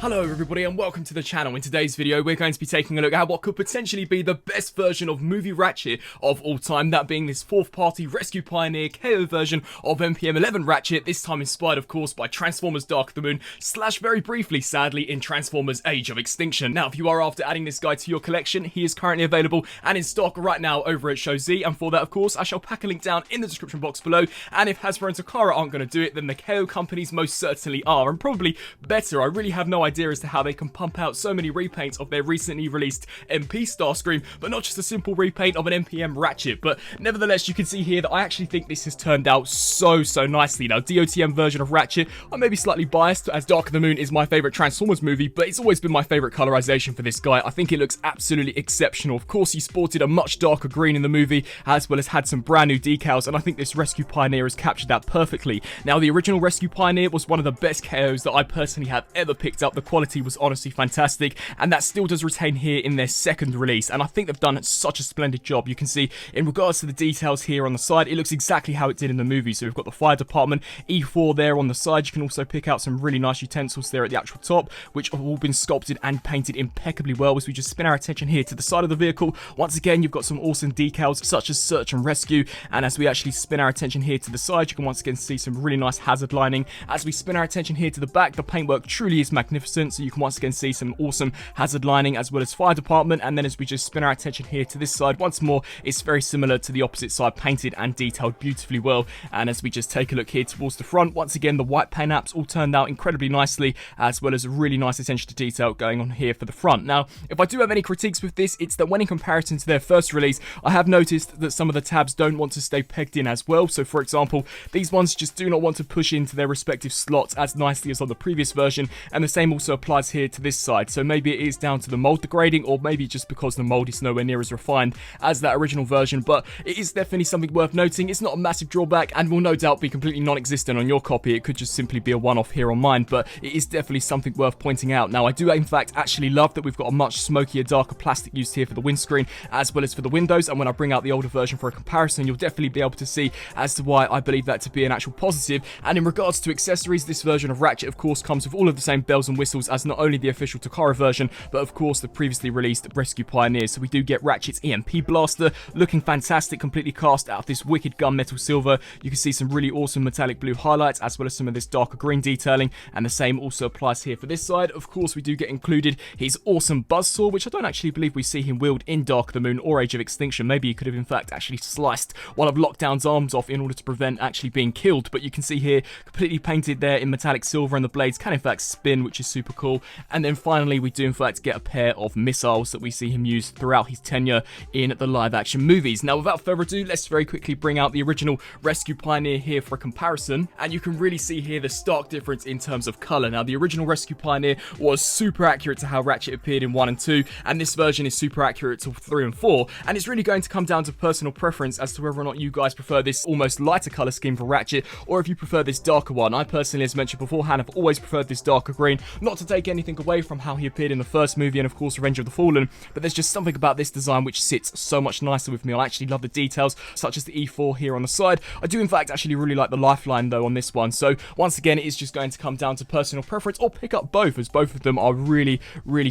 Hello everybody and welcome to the channel. In today's video we're going to be taking a look at what could potentially be the best version of movie Ratchet of all time, that being this fourth party Rescue Pioneer KO version of MPM-11 Ratchet, this time inspired of course by Transformers Dark of the Moon, / very briefly sadly in Transformers Age of Extinction. Now if you are after adding this guy to your collection, he is currently available and in stock right now over at Show Z, and for that of course I shall pack a link down in the description box below, and if Hasbro and Takara aren't going to do it then the KO companies most certainly are, and probably better. I really have no idea as to how they can pump out so many repaints of their recently released MP Starscream, but not just a simple repaint of an MPM Ratchet. But nevertheless, you can see here that I actually think this has turned out so nicely. Now, DOTM version of Ratchet, I may be slightly biased as Dark of the Moon is my favourite Transformers movie, but it's always been my favourite colorization for this guy. I think it looks absolutely exceptional. Of course, he sported a much darker green in the movie, as well as had some brand new decals, and I think this Rescue Pioneer has captured that perfectly. Now, the original Rescue Pioneer was one of the best KOs that I personally have ever picked up. The quality was honestly fantastic, and that still does retain here in their second release, and I think they've done such a splendid job. You can see in regards to the details here on the side, it looks exactly how it did in the movie. So we've got the fire department E4 there on the side. You can also pick out some really nice utensils there at the actual top, which have all been sculpted and painted impeccably well. As we just spin our attention here to the side of the vehicle, once again you've got some awesome decals such as search and rescue, and as we actually spin our attention here to the side, you can once again see some really nice hazard lining. As we spin our attention here to the back, the paintwork truly is magnificent, so you can once again see some awesome hazard lining as well as fire department. And then as we just spin our attention here to this side once more, it's very similar to the opposite side, painted and detailed beautifully well. And as we just take a look here towards the front, once again the white paint apps all turned out incredibly nicely, as well as a really nice attention to detail going on here for the front. Now if I do have any critiques with this, it's that when in comparison to their first release, I have noticed that some of the tabs don't want to stay pegged in as well. So for example, these ones just do not want to push into their respective slots as nicely as on the previous version, and the same also applies here to this side. So maybe it is down to the mold degrading, or maybe just because the mold is nowhere near as refined as that original version, but it is definitely something worth noting. It's not a massive drawback and will no doubt be completely non-existent on your copy. It could just simply be a one-off here on mine, but it is definitely something worth pointing out. Now I do in fact actually love that we've got a much smokier, darker plastic used here for the windscreen as well as for the windows, and when I bring out the older version for a comparison, you'll definitely be able to see as to why I believe that to be an actual positive. And in regards to accessories, this version of Ratchet of course comes with all of the same bells and whistles as not only the official Takara version, but of course the previously released Rescue Pioneer. So we do get Ratchet's EMP blaster, looking fantastic, completely cast out of this wicked gunmetal silver. You can see some really awesome metallic blue highlights as well as some of this darker green detailing, and the same also applies here for this side. Of course we do get included his awesome buzzsaw, which I don't actually believe we see him wield in Dark of the Moon or Age of Extinction. Maybe he could have in fact actually sliced one of Lockdown's arms off in order to prevent actually being killed, but you can see here completely painted there in metallic silver, and the blades can in fact spin, which is super cool. And then finally we do in fact get a pair of missiles that we see him use throughout his tenure in the live action movies. Now without further ado, let's very quickly bring out the original Rescue Pioneer here for a comparison, and you can really see here the stark difference in terms of colour. Now the original Rescue Pioneer was super accurate to how Ratchet appeared in 1 and 2, and this version is super accurate to 3 and 4, and it's really going to come down to personal preference as to whether or not you guys prefer this almost lighter colour scheme for Ratchet, or if you prefer this darker one. I personally, as mentioned beforehand, have always preferred this darker green, not to take anything away from how he appeared in the first movie and of course Revenge of the Fallen, but there's just something about this design which sits so much nicer with me. I actually love the details such as the E4 here on the side. I do in fact actually really like the lifeline though on this one, so once again it is just going to come down to personal preference, or pick up both, as both of them are really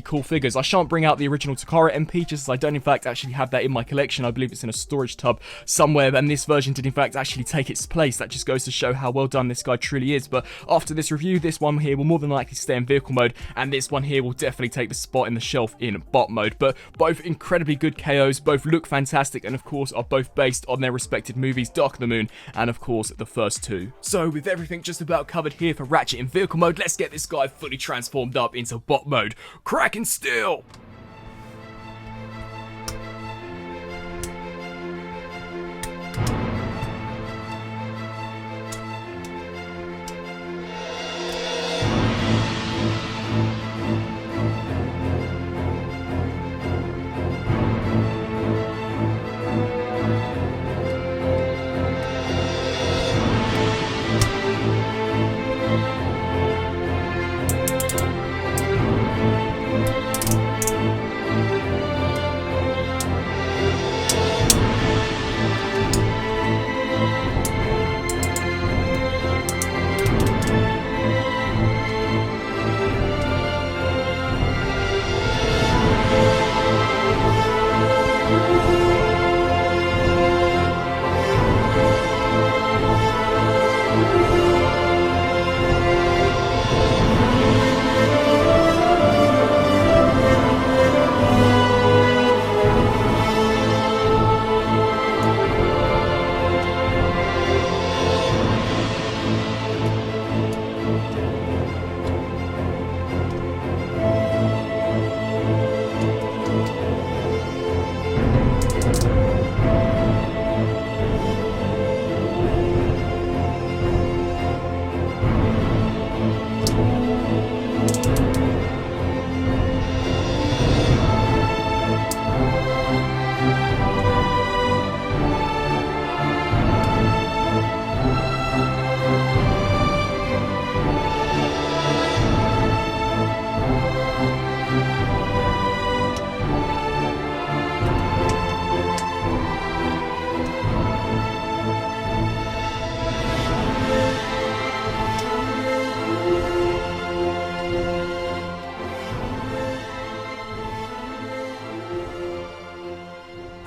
cool figures. I shan't bring out the original Takara MP just as I don't in fact actually have that in my collection. I believe it's in a storage tub somewhere, and this version did in fact actually take its place. That just goes to show how well done this guy truly is. But after this review, this one here will more than likely stay in vehicle mode, and this one here will definitely take the spot in the shelf in bot mode. But both incredibly good KOs, both look fantastic, and of course are both based on their respective movies, Dark of the Moon and of course the first two. So with everything just about covered here for Ratchet in vehicle mode, let's get this guy fully transformed up into bot mode. Cracking steel!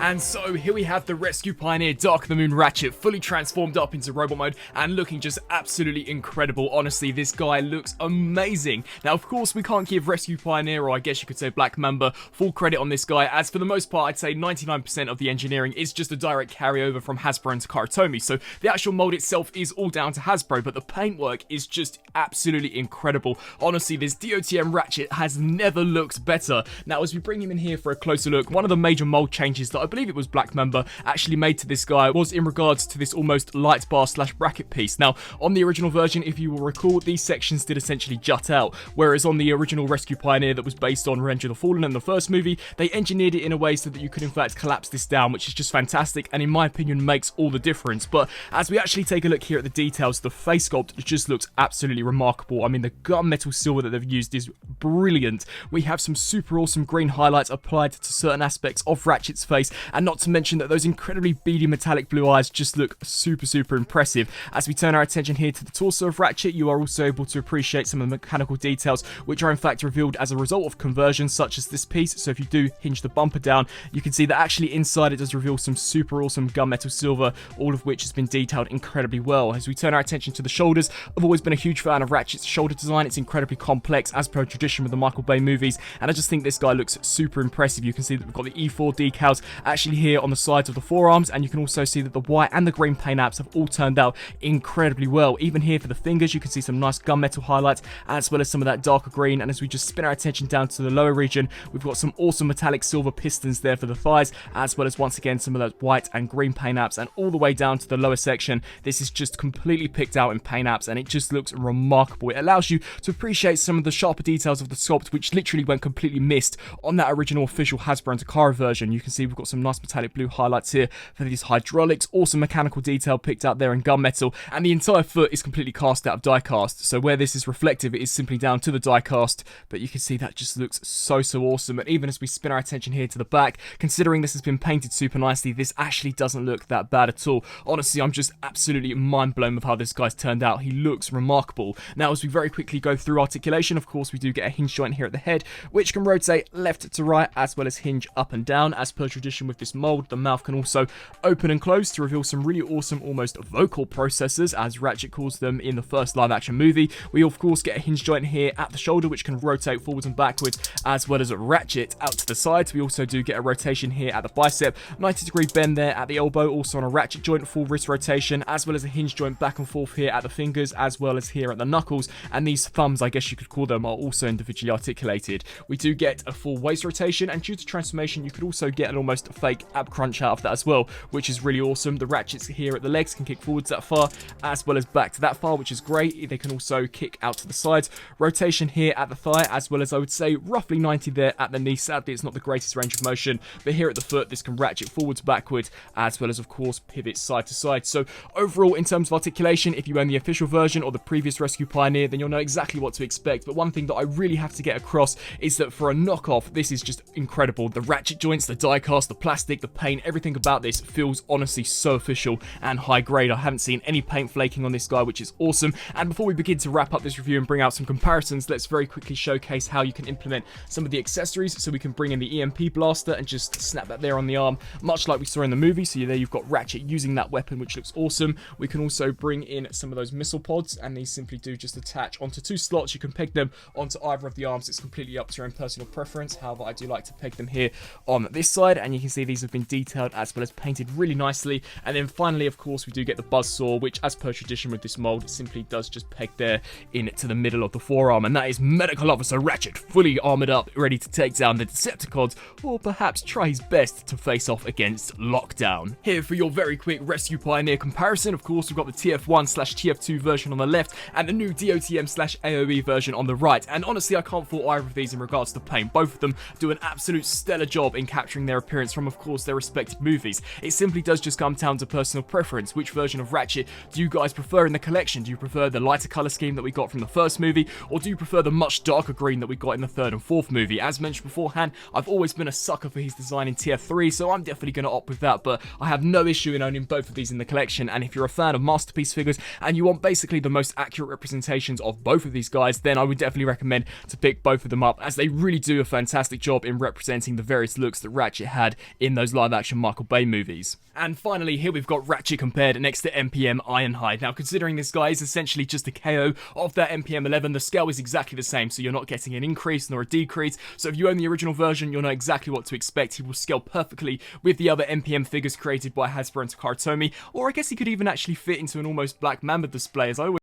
And so here we have the Rescue Pioneer Dark of the Moon Ratchet fully transformed up into robot mode and looking just absolutely incredible. Honestly, this guy looks amazing. Now, of course, we can't give Rescue Pioneer, or I guess you could say Black Mamba, full credit on this guy, as for the most part, I'd say 99% of the engineering is just a direct carryover from Hasbro and Karatomi. So the actual mold itself is all down to Hasbro, but the paintwork is just absolutely incredible. Honestly, this DOTM Ratchet has never looked better. Now, as we bring him in here for a closer look, one of the major mold changes that I believe it was Black Mamba actually made to this guy was in regards to this almost light bar slash bracket piece. Now, on the original version, if you will recall, these sections did essentially jut out, whereas on the original Rescue Pioneer that was based on Revenge of the Fallen in the first movie, they engineered it in a way so that you could in fact collapse this down, which is just fantastic and in my opinion makes all the difference. But as we actually take a look here at the details, the face sculpt just looks absolutely remarkable. I mean, the gunmetal silver that they've used is brilliant. We have some super awesome green highlights applied to certain aspects of Ratchet's face, and not to mention that those incredibly beady metallic blue eyes just look super impressive. As we turn our attention here to the torso of Ratchet, you are also able to appreciate some of the mechanical details which are in fact revealed as a result of conversions such as this piece. So if you do hinge the bumper down, you can see that actually inside it does reveal some super awesome gunmetal silver, all of which has been detailed incredibly well. As we turn our attention to the shoulders, I've always been a huge fan of Ratchet's shoulder design. It's incredibly complex as per tradition with the Michael Bay movies, and I just think this guy looks super impressive. You can see that we've got the E4 decals actually here on the sides of the forearms, and you can also see that the white and the green paint apps have all turned out incredibly well. Even here for the fingers, you can see some nice gunmetal highlights as well as some of that darker green. And as we just spin our attention down to the lower region, we've got some awesome metallic silver pistons there for the thighs, as well as once again some of those white and green paint apps, and all the way down to the lower section, this is just completely picked out in paint apps and it just looks remarkable. It allows you to appreciate some of the sharper details of the sculpt which literally went completely missed on that original official Hasbro and Takara version. You can see we've got some nice metallic blue highlights here for these hydraulics, awesome mechanical detail picked out there in gunmetal, and the entire foot is completely cast out of die cast. So where this is reflective, it is simply down to the die cast, but you can see that just looks so awesome. And even as we spin our attention here to the back, considering this has been painted super nicely, this actually doesn't look that bad at all. Honestly, I'm just absolutely mind blown with how this guy's turned out. He looks remarkable. Now, as we very quickly go through articulation, of course, we do get a hinge joint here at the head, which can rotate left to right, as well as hinge up and down. As per tradition with this mold, the mouth can also open and close to reveal some really awesome, almost vocal processors, as Ratchet calls them in the first live-action movie. We, of course, get a hinge joint here at the shoulder, which can rotate forwards and backwards, as well as Ratchet out to the sides. We also do get a rotation here at the bicep, 90-degree bend there at the elbow, also on a Ratchet joint, full wrist rotation, as well as a hinge joint back and forth here at the fingers, as well as here at the knuckles, and these thumbs, I guess you could call them, are also individually articulated. We do get a full waist rotation, and due to transformation, you could also get an almost fake ab crunch out of that as well, which is really awesome. The Ratchets here at the legs can kick forwards that far, as well as back to that far, which is great. They can also kick out to the sides. Rotation here at the thigh, as well as I would say roughly 90 there at the knee. Sadly, it's not the greatest range of motion, but here at the foot, this can ratchet forwards, backwards, as well as, of course, pivot side to side. So overall, in terms of articulation, if you own the official version or the previous Rescue Pioneer, then you'll know exactly what to expect. But one thing that I really have to get across is that for a knockoff, this is just incredible. The ratchet joints, the die cast, the plastic, the paint, everything about this feels honestly so official and high grade. I haven't seen any paint flaking on this guy, which is awesome. And before we begin to wrap up this review and bring out some comparisons, let's very quickly showcase how you can implement some of the accessories. So we can bring in the EMP blaster and just snap that there on the arm, much like we saw in the movie. So there you've got Ratchet using that weapon, which looks awesome. We can also bring in some of those missile pods, and these simply do just attach onto two slots. You can peg them onto either of the arms. It's completely up to your own personal preference. However, I do like to peg them here on this side, and you can see these have been detailed as well as painted really nicely. And then finally, of course, we do get the buzzsaw, which as per tradition with this mold, simply does just peg there into the middle of the forearm. And that is Medical Officer Ratchet, fully armored up, ready to take down the Decepticons, or perhaps try his best to face off against Lockdown. Here for your very quick Rescue Pioneer comparison, of course, we've got the TF1/TF2 version on the left and the new DOTM/AOE version on the right. And honestly, I can't fault either of these in regards to paint. Both of them do an absolute stellar job in capturing their appearance from, of course, their respective movies. It simply does just come down to personal preference. Which version of Ratchet do you guys prefer in the collection? Do you prefer the lighter color scheme that we got from the first movie, or do you prefer the much darker green that we got in the third and fourth movie? As mentioned beforehand, I've always been a sucker for his design in TF3, so I'm definitely going to opt with that, but I have no issue in owning both of these in the collection. And if you're a fan of Masterpiece figures and you want basically the most accurate representations of both of these guys, then I would definitely recommend to pick both of them up, as they really do a fantastic job in representing the various looks that Ratchet had in those live-action Michael Bay movies. And finally, here we've got Ratchet compared next to MPM Ironhide. Now, considering this guy is essentially just a KO of that MPM-11, the scale is exactly the same, so you're not getting an increase nor a decrease. So if you own the original version, you'll know exactly what to expect. He will scale perfectly with the other MPM figures created by Hasbro and Takara Tomy, or I guess he could even actually fit into an almost Black Mamba display, as I always